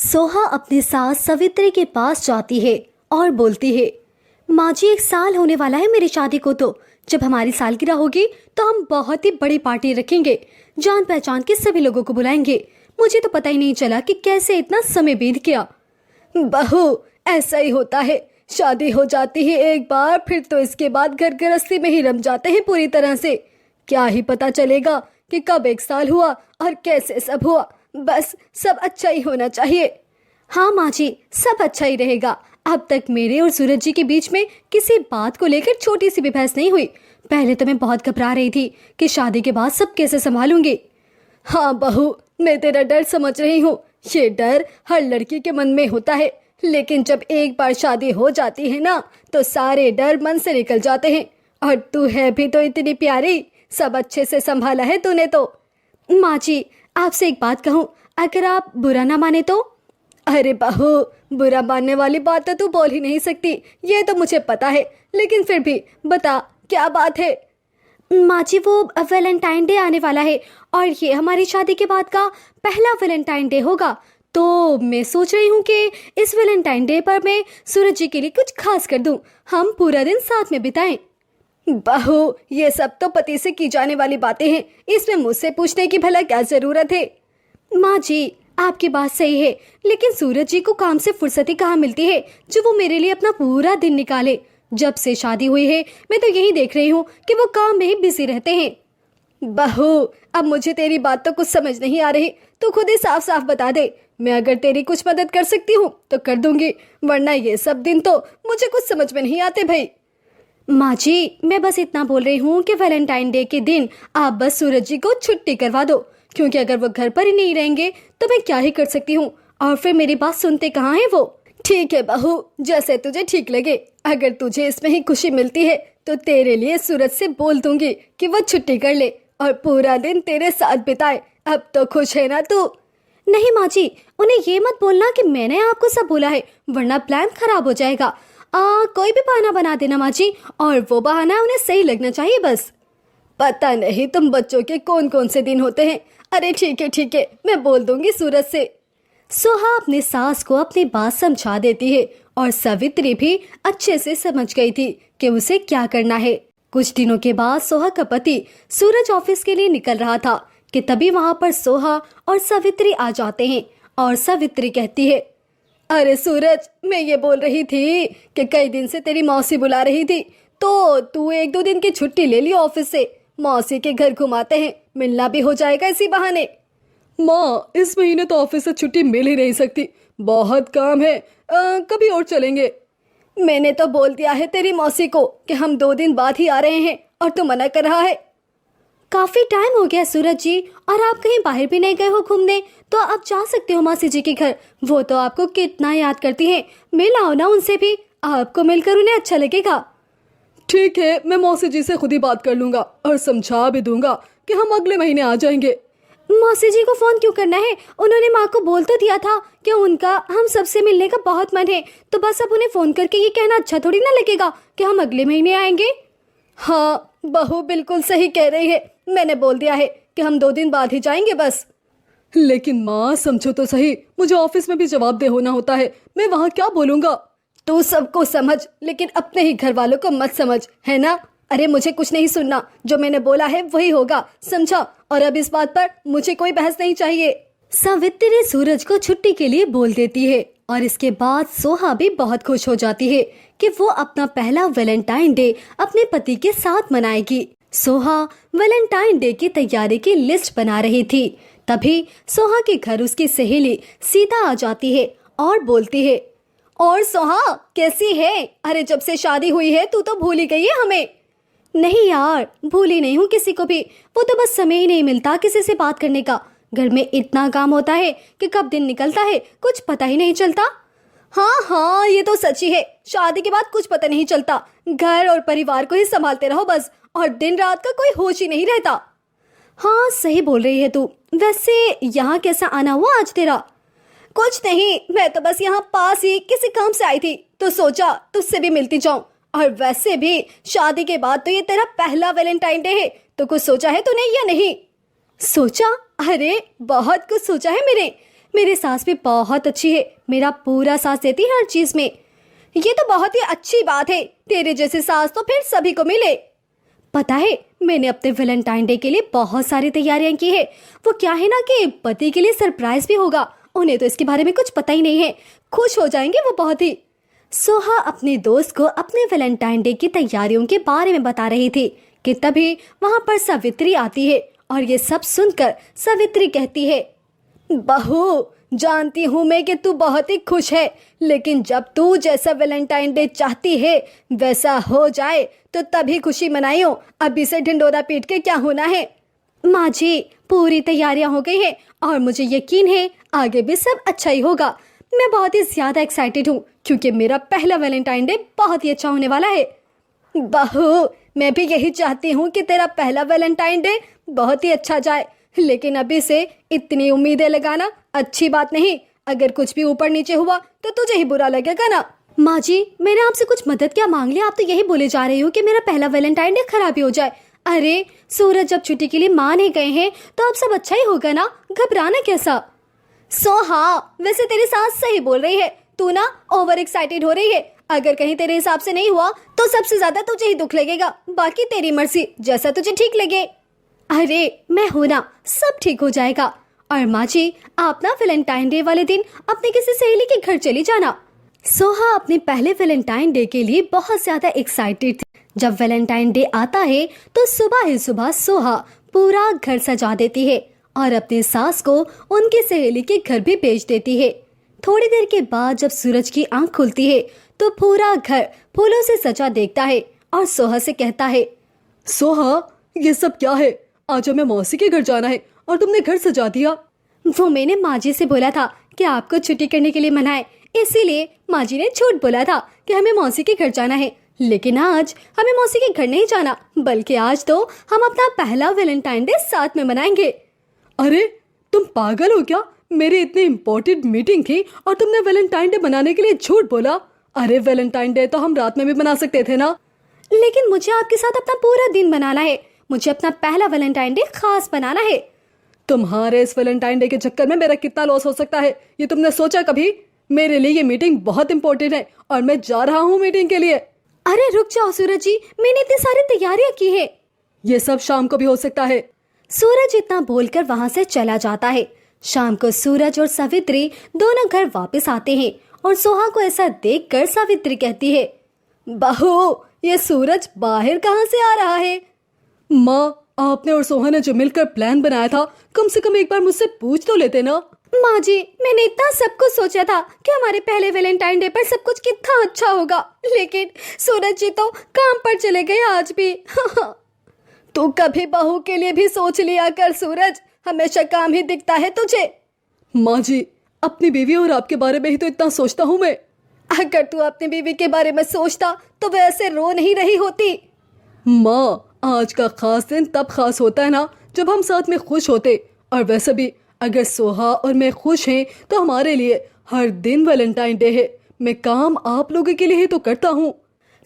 सोहा अपनी सास सवित्री के पास जाती है और बोलती है, माँ जी 1 साल होने वाला है मेरी शादी को। तो जब हमारी सालगिरह होगी तो हम बहुत ही बड़ी पार्टी रखेंगे, जान पहचान के सभी लोगों को बुलाएंगे। मुझे तो पता ही नहीं चला कि कैसे इतना समय बीत गया। बहू, ऐसा ही होता है, शादी हो जाती है एक बार, फिर तो इसके बाद घर गृहस्थी में ही रम जाते हैं पूरी तरह से। क्या ही पता चलेगा कि कब 1 साल हुआ और कैसे सब हुआ। बस सब अच्छा ही होना चाहिए। हाँ माँ जी, सब अच्छा ही रहेगा। अब तक मेरे और सूरज जी के बीच में किसी बात को लेकर छोटी सी भी बहस नहीं हुई। पहले तो मैं बहुत घबरा रही थी कि शादी के बाद सब कैसे संभालूंगी। हाँ बहू, मैं तेरा डर समझ रही हूँ। ये डर हर लड़की के मन में होता है, लेकिन जब एक बार शादी हो जाती है ना, तो सारे डर मन से निकल जाते हैं। और तू है भी तो इतनी प्यारी, सब अच्छे से संभाला है तूने तो। माँ जी, आपसे एक बात कहूँ, अगर आप बुरा ना माने तो? अरे बहू, बुरा मानने वाली बात तो तू बोल ही नहीं सकती, ये तो मुझे पता है। लेकिन फिर भी बता, क्या बात है? माँ जी, वो वैलेंटाइन डे आने वाला है और ये हमारी शादी के बाद का पहला वैलेंटाइन डे होगा। तो मैं सोच रही हूँ कि इस वैलेंटाइन डे पर मैं सूरज जी के लिए कुछ खास कर दूँ, हम पूरा दिन साथ में बिताएं। बहू, ये सब तो पति से की जाने वाली बातें हैं, इसमें मुझसे पूछने की भला क्या जरूरत है? माँ जी, आपकी बात सही है, लेकिन सूरज जी को काम से फुर्सत ही कहाँ मिलती है जो वो मेरे लिए अपना पूरा दिन निकाले। जब से शादी हुई है मैं तो यही देख रही हूँ कि वो काम में ही बिजी रहते हैं। बहू, अब मुझे तेरी बात तो कुछ समझ नहीं आ रही, तू खुद ही साफ साफ बता दे। मैं अगर तेरी कुछ मदद कर सकती हूँ तो कर दूंगी, वरना ये सब दिन तो मुझे कुछ समझ में नहीं आते भाई। माँ जी, मैं बस इतना बोल रही हूँ कि वैलेंटाइन डे के दिन आप बस सूरज जी को छुट्टी करवा दो, क्योंकि अगर वो घर पर ही नहीं रहेंगे तो मैं क्या ही कर सकती हूँ, और फिर मेरी बात सुनते कहाँ हैं वो। ठीक है बहू, जैसे तुझे ठीक लगे। अगर तुझे इसमें ही खुशी मिलती है तो तेरे लिए सूरज से बोल दूंगी कि वो छुट्टी कर ले और पूरा दिन तेरे साथ बिताए। अब तो खुश है ना तू? नहीं माँ जी, उन्हें ये मत बोलना कि मैंने आपको सब बोला है, वरना प्लान खराब हो जाएगा। कोई भी बहाना बना देना माँ जी, और वो बहाना उन्हें सही लगना चाहिए बस। पता नहीं तुम बच्चों के कौन कौन से दिन होते हैं। अरे ठीक है, मैं बोल दूंगी सूरज से। सोहा अपनी सास को अपनी बात समझा देती है और सवित्री भी अच्छे से समझ गई थी कि उसे क्या करना है। कुछ दिनों के बाद सोहा का पति सूरज ऑफिस के लिए निकल रहा था कि तभी वहां पर सोहा और सवित्री आ जाते हैं और सवित्री कहती है, अरे सूरज, मैं ये बोल रही थी कि कई दिन से तेरी मौसी बुला रही थी, तो तू 1-2 दिन की छुट्टी ले ली ऑफिस से। मौसी के घर घुमाते हैं, मिलना भी हो जाएगा इसी बहाने। माँ, इस महीने तो ऑफिस से छुट्टी मिल ही नहीं सकती, बहुत काम है। कभी और चलेंगे। मैंने तो बोल दिया है तेरी मौसी को कि हम 2 दिन बाद ही आ रहे हैं, और तू मना कर रहा है। काफी टाइम हो गया सूरज जी, और आप कहीं बाहर भी नहीं गए हो घूमने, तो आप जा सकते हो मौसी जी के घर। वो तो आपको कितना याद करती हैं, मिल आओ ना उनसे भी, आपको मिलकर उन्हें अच्छा लगेगा। ठीक है, मैं मौसी जी से खुद ही बात कर लूंगा और समझा भी दूंगा कि हम अगले महीने आ जाएंगे। मौसी जी को फोन क्यों करना है? उन्होंने माँ को बोल तो दिया था कि उनका हम सबसे मिलने का बहुत मन है, तो बस अब उन्हें फोन करके ये कहना अच्छा थोड़ी ना लगेगा कि हम अगले महीने आएंगे। हाँ बहू, बिल्कुल सही कह रही है, मैंने बोल दिया है कि हम 2 दिन बाद ही जाएंगे बस। लेकिन माँ, समझो तो सही, मुझे ऑफिस में भी जवाबदेह होना होता है, मैं वहाँ क्या बोलूँगा? तू सबको समझ, लेकिन अपने ही घर वालों को मत समझ, है ना? अरे मुझे कुछ नहीं सुनना, जो मैंने बोला है वही होगा, समझा? और अब इस बात पर मुझे कोई बहस नहीं चाहिए। सवित्री सूरज को छुट्टी के लिए बोल देती है और इसके बाद सोहा भी बहुत खुश हो जाती है कि वो अपना पहला वैलेंटाइन डे अपने पति के साथ मनाएगी। सोहा वैलेंटाइन डे की तैयारी की लिस्ट बना रही थी, तभी सोहा के घर उसकी सहेली सीता आ जाती है और बोलती है, और सोहा कैसी है? अरे जब से शादी हुई है तू तो भूल ही गई है हमें। नहीं यार, भूली नहीं हूँ किसी को भी, वो तो बस समय ही नहीं मिलता किसी से बात करने का। घर में इतना काम होता है कि कब दिन निकलता है कुछ पता ही नहीं चलता। हाँ, ये तो सच ही है, शादी के बाद कुछ पता नहीं चलता, घर और परिवार को ही संभालते रहो बस, और दिन रात का कोई होश ही नहीं रहता। हाँ, सही बोल रही है तू। वैसे यहाँ कैसा आना हुआ आज तेरा? कुछ नहीं, मैं तो बस यहाँ पास ही किसी काम से आई थी, तो सोचा तुझसे भी मिलती जाऊं। और वैसे भी शादी के बाद तो ये तेरा पहला वैलेंटाइन डे है, तो कुछ सोचा है तूने या नहीं? सोचा? अरे बहुत कुछ सोचा है मेरे। मेरी सास भी बहुत अच्छी है, मेरा पूरा साथ देती है हर चीज में। ये तो बहुत ही अच्छी बात है, तेरे जैसे सास तो फिर सभी को मिले। पता है, मैंने अपने वैलेंटाइन डे के लिए बहुत सारी तैयारियां की है। वो क्या है ना कि पति के लिए सरप्राइज भी होगा, उन्हें तो इसके बारे में कुछ पता ही नहीं है। खुश हो जाएंगे वो बहुत ही। सोहा अपने दोस्त को अपने वैलेंटाइन डे की तैयारियों के बारे में बता रही थी कि तभी वहां पर सावित्री आती है और ये सब सुनकर सावित्री कहती है, बहू, जानती हूँ मैं कि तू बहुत ही खुश है, लेकिन जब तू जैसा वैलेंटाइन डे चाहती है वैसा हो जाए तो तभी खुशी मनाइयो। अभी से ढिंडोरा पीट के क्या होना है। माँ जी, पूरी तैयारियां हो गई है और मुझे यकीन है आगे भी सब अच्छा ही होगा। मैं बहुत ही ज्यादा एक्साइटेड हूँ क्योंकि मेरा पहला वैलेंटाइन डे बहुत ही अच्छा होने वाला है। बहू, मैं भी यही चाहती हूँ कि तेरा पहला वैलेंटाइन डे बहुत ही अच्छा जाए, लेकिन अभी से इतनी उम्मीदें लगाना अच्छी बात नहीं। अगर कुछ भी ऊपर नीचे हुआ तो तुझे ही बुरा लगेगा ना। माँ जी, मैंने आपसे कुछ मदद क्या मांग लिया, आप तो यही बोले जा रही हो कि मेरा पहला वैलेंटाइन डे खराब ही हो जाए। अरे सूरज जब छुट्टी के लिए मान ही गए हैं तो अब सब अच्छा ही होगा ना, घबराना कैसा। हाँ, वैसे तेरी सास सही बोल रही है, तू ना ओवर एक्साइटेड हो रही है। अगर कहीं तेरे हिसाब से नहीं हुआ तो सबसे ज्यादा तुझे ही दुख लगेगा, बाकी तेरी मर्जी, जैसा तुझे ठीक लगे। अरे मैं हूं ना, सब ठीक हो जाएगा। और माँ जी, आप ना वैलेंटाइन डे वाले दिन अपने किसी सहेली के घर चली जाना। सोहा अपने पहले वैलेंटाइन डे के लिए बहुत ज्यादा एक्साइटेड थी। जब वैलेंटाइन डे आता है तो सुबह ही सुबह सोहा पूरा घर सजा देती है और अपनी सास को उनकी सहेली के घर भी भेज देती है। थोड़ी देर के बाद जब सूरज की आंख खुलती है तो पूरा घर फूलों से सजा देखता है और सोहा से कहता है, सोहा, ये सब क्या है? आज हमें मौसी के घर जाना है और तुमने घर सजा दिया। वो मैंने माँ जी से बोला था कि आपको छुट्टी करने के लिए मनाए, इसीलिए माँ जी ने झूठ बोला था कि हमें मौसी के घर जाना है। लेकिन आज हमें मौसी के घर नहीं जाना, बल्कि आज तो हम अपना पहला वैलेंटाइन डे साथ में मनाएंगे। अरे तुम पागल हो क्या? मेरी इतनी इम्पोर्टेंट मीटिंग थी और तुमने वैलेंटाइन डे मनाने के लिए झूठ बोला। अरे वैलेंटाइन डे तो हम रात में भी मना सकते थे ना। लेकिन मुझे आपके साथ अपना पूरा दिन बनाना है, मुझे अपना पहला वैलेंटाइन डे खास बनाना है। तुम्हारे इस वैलेंटाइन डे के चक्कर में मेरा कितना लॉस हो सकता है, ये तुमने सोचा कभी? मेरे लिए ये मीटिंग बहुत इम्पोर्टेंट है और मैं जा रहा हूँ मीटिंग के लिए। अरे रुक जाओ सूरज जी, मैंने इतनी सारी तैयारियां की है। ये सब शाम को भी हो सकता है। सूरज इतना बोलकर वहाँ से चला जाता है। शाम को सूरज और सावित्री दोनों घर वापस आते हैं और सोहा को ऐसा देखकर सावित्री कहती है, बहू, ये सूरज बाहर कहाँ से आ रहा है? माँ, आपने और सोहा ने जो मिलकर प्लान बनाया था, कम से कम एक बार मुझसे पूछ तो लेते ना। माँ जी, मैंने इतना सब कुछ सोचा था कि हमारे पहले वैलेंटाइन डे पर सब कुछ कितना अच्छा होगा, लेकिन सूरज जी तो काम पर चले गए आज भी। तू कभी बहू के लिए भी सोच लिया कर सूरज, हमेशा काम ही दिखता है तुझे। माँ जी, अपनी बीवी और आपके बारे में ही तो इतना सोचता हूँ मैं। अगर तू अपनी बीवी के बारे में सोचता तो वह ऐसे रो नहीं रही होती। माँ, आज का खास दिन तब खास होता है ना जब हम साथ में खुश होते। और वैसे भी अगर सोहा और मैं खुश हैं तो हमारे लिए हर दिन वैलेंटाइन डे है। मैं काम आप लोगों के लिए ही तो करता हूँ।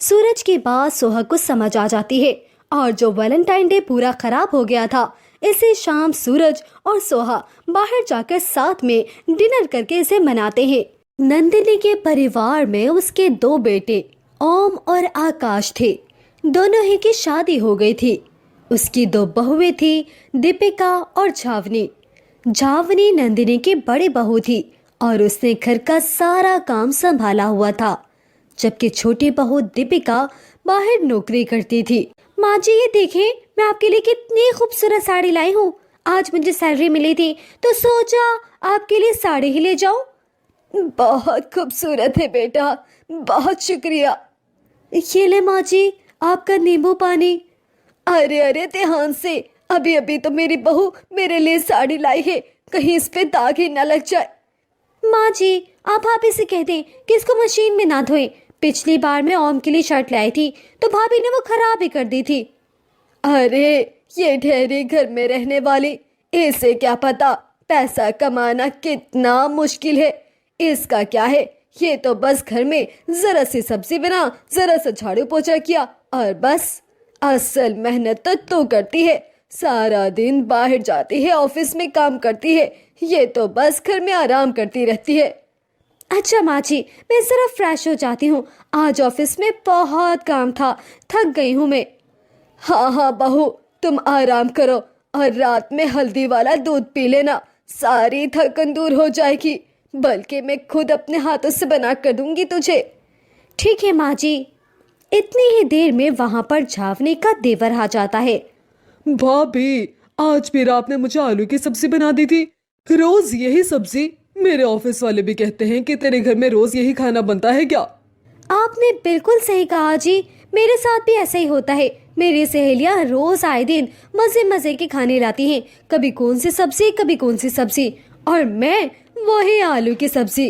सूरज की बात सोहा को समझ आ जाती है और जो वैलेंटाइन डे पूरा खराब हो गया था, इसी शाम सूरज और सोहा बाहर जाकर साथ में डिनर करके इसे मनाते हैं। नंदिनी के परिवार में उसके 2 बेटे ओम और आकाश थे। दोनों ही की शादी हो गई थी। उसकी 2 बहुएं थी, दीपिका और झावनी। झावनी नंदिनी की बड़ी बहू थी और उसने घर का सारा काम संभाला हुआ था, जबकि छोटी बहू दीपिका बाहर नौकरी करती थी। माँ जी, ये देखें, मैं आपके लिए कितनी खूबसूरत साड़ी लाई हूँ। आज मुझे सैलरी मिली थी तो सोचा आपके लिए साड़ी ही ले जाऊं। बहुत खूबसूरत है बेटा, बहुत शुक्रिया। ये ले माँ जी, आपका नींबू पानी। अरे अरे, ध्यान से, अभी अभी तो मेरी बहू मेरे लिए साड़ी लाई है, कहीं इस पे दाग ही न लग जाए। माँ जी, आप भाभी से कह दें कि इसको मशीन में ना धोएं। पिछली बार मैं ओम के लिए शर्ट लाई थी तो भाभी ने वो खराब ही कर दी थी। अरे ये ठहरी घर में रहने वाली, इसे क्या पता पैसा कमाना कितना मुश्किल है। इसका क्या है, ये तो बस घर में जरा सी सब्जी बना, जरा सा झाड़ू पोछा किया और बस। असल मेहनत तो तू करती है, सारा दिन बाहर जाती है, ऑफिस में काम करती है, ये तो बस घर में आराम करती रहती है। अच्छा माँ जी, मैं जरा फ्रेश हो जाती हूँ, आज ऑफिस में बहुत काम था, थक गई हूँ मैं। हाँ हाँ बहू, तुम आराम करो और रात में हल्दी वाला दूध पी लेना, सारी थकन दूर हो जाएगी। बल्कि मैं खुद अपने हाथों से बना कर दूंगी तुझे। ठीक है माँ जी। इतनी ही देर में वहां पर झावने का देवर आ जाता है। भाभी, आज फिर आपने मुझे आलू की सब्जी बना दी थी। रोज यही सब्जी? मेरे ऑफिस वाले भी कहते हैं कि तेरे घर में रोज यही खाना बनता है क्या? आपने बिल्कुल सही कहा जी, मेरे साथ भी ऐसा ही होता है। मेरी सहेलियां रोज आए दिन मजे मजे के खाने लाती हैं, कभी कौन सी सब्जी कभी कौन सी सब्जी, और मैं वही आलू की सब्जी।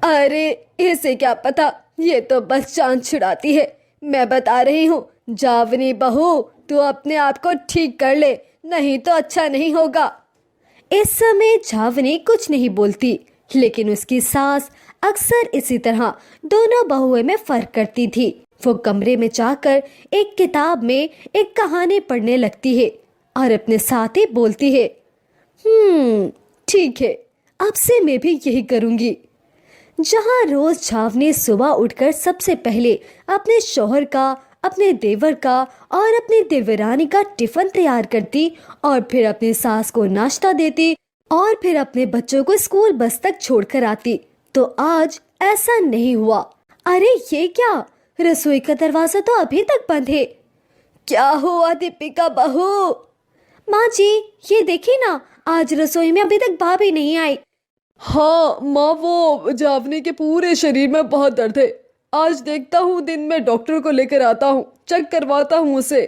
अरे इसे क्या पता, ये तो बस जान छुड़ाती है। मैं बता रही हूँ जावनी बहू, तू अपने आप को ठीक कर ले, नहीं तो अच्छा नहीं होगा। इस समय झावनी कुछ नहीं बोलती, लेकिन उसकी सास अक्सर इसी तरह दोनों बहुओं में फर्क करती थी। वो कमरे में जाकर एक किताब में एक कहानी पढ़ने लगती है और अपने साथ ही बोलती है, ठीक है, अब से मैं भी यही करूंगी। जहाँ रोज झावनी सुबह उठकर सबसे पहले अपने शौहर का, अपने देवर का और अपनी देवरानी का टिफिन तैयार करती और फिर अपनी सास को नाश्ता देती और फिर अपने बच्चों को स्कूल बस तक छोड़कर आती, तो आज ऐसा नहीं हुआ। अरे ये क्या, रसोई का दरवाजा तो अभी तक बंद है। क्या हुआ दीपिका बहू? माँ जी, ये देखिए ना, आज रसोई में अभी तक भाभी नहीं आई। हाँ माँ, वो जावनी के पूरे शरीर में बहुत दर्द है। आज देखता हूँ दिन में डॉक्टर को लेकर आता हूँ, चेक करवाता हूँ उसे।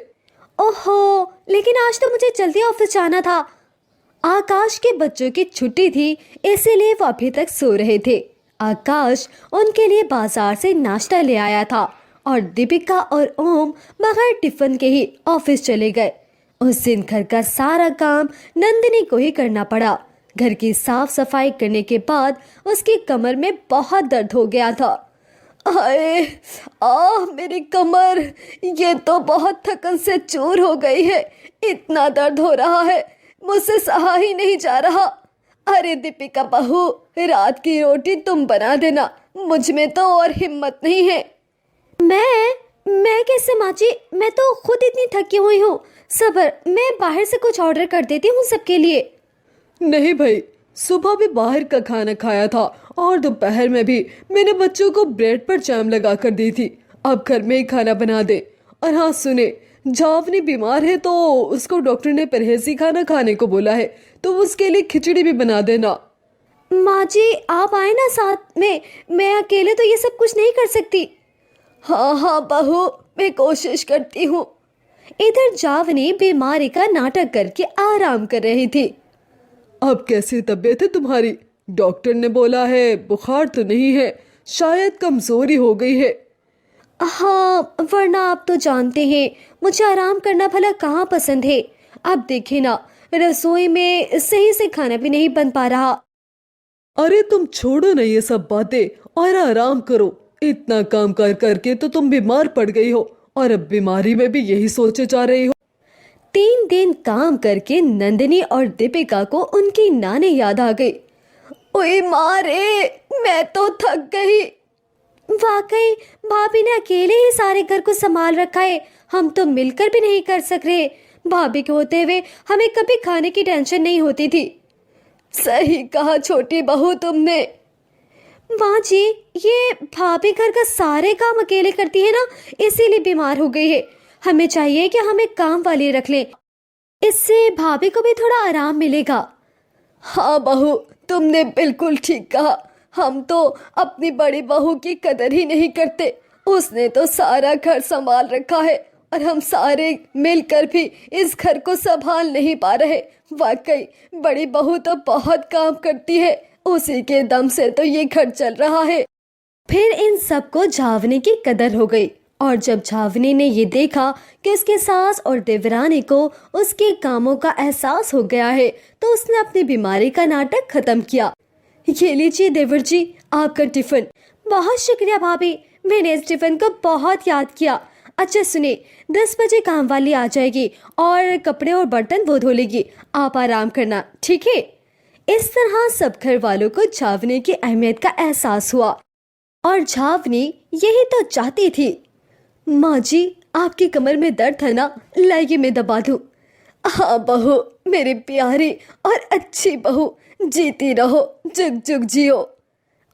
ओहो, लेकिन आज तो मुझे जल्दी ऑफिस जाना था। आकाश के बच्चों की छुट्टी थी, इसीलिए वो अभी तक सो रहे थे। आकाश उनके लिए बाजार से नाश्ता ले आया था और दीपिका और ओम बगैर टिफिन के ही ऑफिस चले गए। उस दिन घर का सारा काम नंदिनी को ही करना पड़ा। घर की साफ सफाई करने के बाद उसकी कमर में बहुत दर्द हो गया था। हाय, मेरी कमर, ये तो बहुत थकन से चूर हो गई है। इतना दर्द हो रहा है, मुझसे सहा ही नहीं जा रहा। अरे दीपिका बहू, रात की रोटी तुम बना देना, मुझ में तो और हिम्मत नहीं है। मैं कैसे माँ जी, मैं तो खुद इतनी थकी हुई हूँ। सबर, मैं बाहर से कुछ ऑर्डर कर देती हूँ सबके लिए। नहीं भाई, सुबह भी बाहर का खाना खाया था और दोपहर में भी मैंने बच्चों को ब्रेड पर जैम लगा कर दी थी। अब घर में ही खाना बना दे। और हाँ सुने, जावनी बीमार है तो उसको डॉक्टर ने परहेजी खाना खाने को बोला है, तो उसके लिए खिचड़ी भी बना देना। माँ जी, आप आए ना साथ में, मैं अकेले तो ये सब कुछ नहीं कर सकती। हाँ हाँ बहू, मैं कोशिश करती हूँ। इधर जावनी बीमारी का नाटक करके आराम कर रही थी। अब कैसी तबीयत है तुम्हारी? डॉक्टर ने बोला है बुखार तो नहीं है, शायद कमजोरी हो गई है। हाँ, वरना आप तो जानते हैं मुझे आराम करना भला कहाँ पसंद है। अब देखे ना, रसोई में सही से खाना भी नहीं बन पा रहा। अरे तुम छोड़ो ना ये सब बातें और आराम करो। इतना काम कर करके तो तुम बीमार पड़ गई हो और अब बीमारी में भी यही सोचे जा रही हो। 3 दिन काम करके नंदिनी और दीपिका को उनकी नानी याद आ गई। ओए माँ रे, मैं तो थक गई। वाकई भाभी ने अकेले ही सारे घर को संभाल रखा है, हम तो मिलकर भी नहीं कर सक रहे। भाभी के होते हुए हमें कभी खाने की टेंशन नहीं होती थी। सही कहा छोटी बहू तुमने। माँ जी, ये भाभी घर का सारे काम अकेले करती है ना, इसीलिए बीमार हो गई है। हमें चाहिए कि हम एक काम वाली रख लें, इससे भाभी को भी थोड़ा आराम मिलेगा। हाँ बहू, तुमने बिल्कुल ठीक कहा। हम तो अपनी बड़ी बहू की कदर ही नहीं करते। उसने तो सारा घर संभाल रखा है और हम सारे मिलकर भी इस घर को संभाल नहीं पा रहे। वाकई बड़ी बहू तो बहुत काम करती है, उसी के दम से तो ये घर चल रहा है। फिर इन सबको झावनी की कदर हो गई और जब झावनी ने ये देखा कि उसके सास और देवरानी को उसके कामों का एहसास हो गया है, तो उसने अपनी बीमारी का नाटक खत्म किया। ये लीजिए देवर जी, आपका टिफिन। बहुत शुक्रिया भाभी, मैंने इस टिफिन को बहुत याद किया। अच्छा सुने, 10 बजे काम वाली आ जाएगी और कपड़े और बर्तन वो धो लेगी। आप आराम करना, ठीक है? इस तरह सब घर वालों को झावनी की अहमियत का एहसास हुआ और झावनी यही तो चाहती थी। माँ जी, आपकी कमर में दर्द है ना, लाइए मैं दबा दूं। हाँ बहू, मेरी प्यारी और अच्छी बहू, जीती रहो, जुग जुग जियो।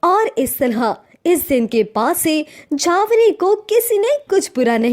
और इस तरह इस दिन के बाद से झावनी को किसी ने कुछ बुरा नहीं